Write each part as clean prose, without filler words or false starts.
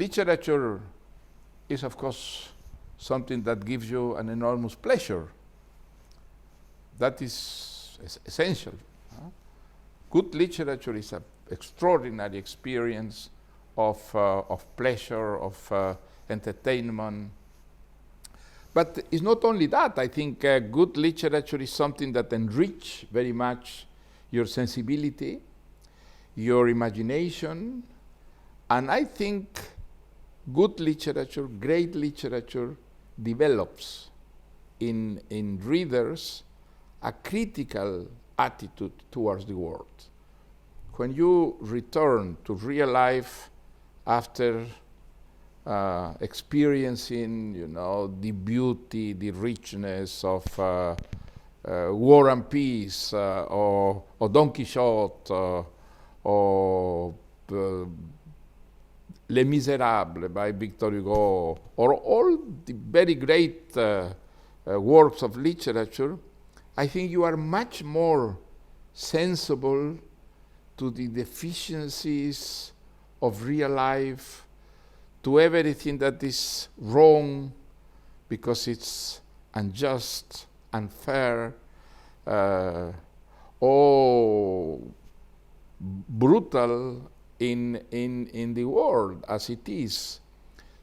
literature is, of course, something that gives you an enormous pleasure. That is essential. Good literature is an extraordinary experience of pleasure, of entertainment. But it's not only that. I think good literature is something that enriches very much your sensibility, your imagination, and I think good literature, great literature, develops in readers a critical attitude towards the world. When you return to real life after experiencing, the beauty, the richness of War and Peace, or Don Quixote, or Les Miserables by Victor Hugo, or all the very great works of literature, I think you are much more sensible to the deficiencies of real life, to everything that is wrong because it's unjust, unfair, or brutal in the world as it is.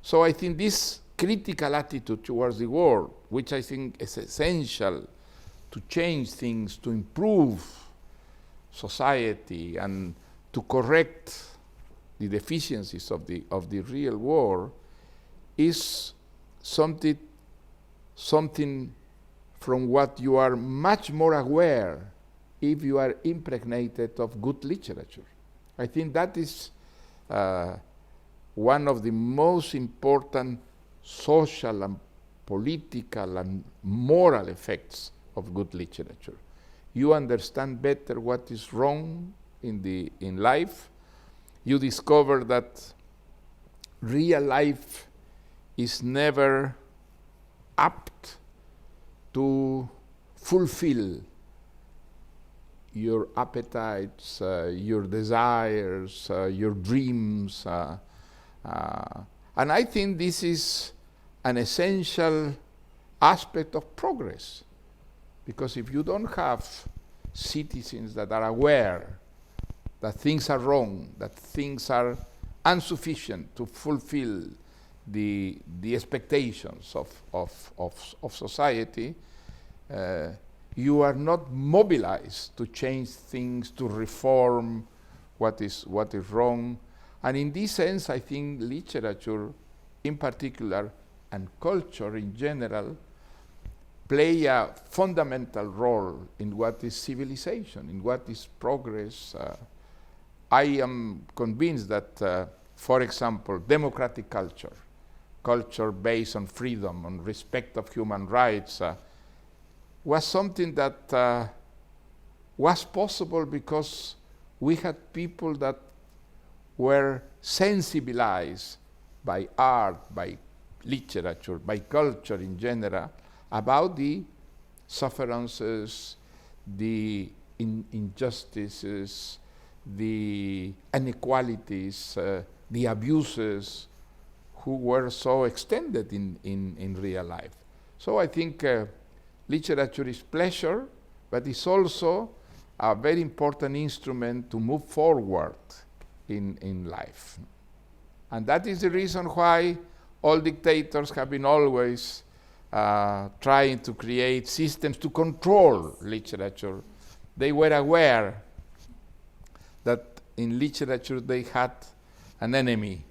So I think this critical attitude towards the world, which I think is essential to change things, to improve society, and to correct the deficiencies of the real world, is something from what you are much more aware if you are impregnated of good literature. I think that is one of the most important social and political and moral effects of good literature. You understand better what is wrong in life. You discover that real life is never apt to fulfill your appetites, your desires, your dreams. And I think this is an essential aspect of progress. Because if you don't have citizens that are aware that things are wrong, that things are insufficient to fulfill the expectations of society, you are not mobilized to change things, to reform what is wrong. And in this sense, I think literature in particular and culture in general play a fundamental role in what is civilization, in what is progress. I am convinced that, for example, democratic culture based on freedom, on respect of human rights, was something that was possible because we had people that were sensibilized by art, by literature, by culture in general, about the sufferances, the injustices, the inequalities, the abuses who were so extended in real life. So I think literature is pleasure, but it's also a very important instrument to move forward in life. And that is the reason why all dictators have been always trying to create systems to control literature. They were aware that in literature they had an enemy,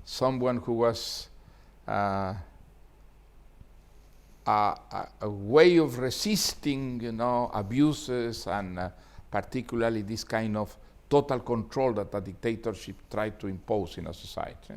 someone who was a way of resisting, abuses and particularly this kind of total control that a dictatorship tried to impose in a society.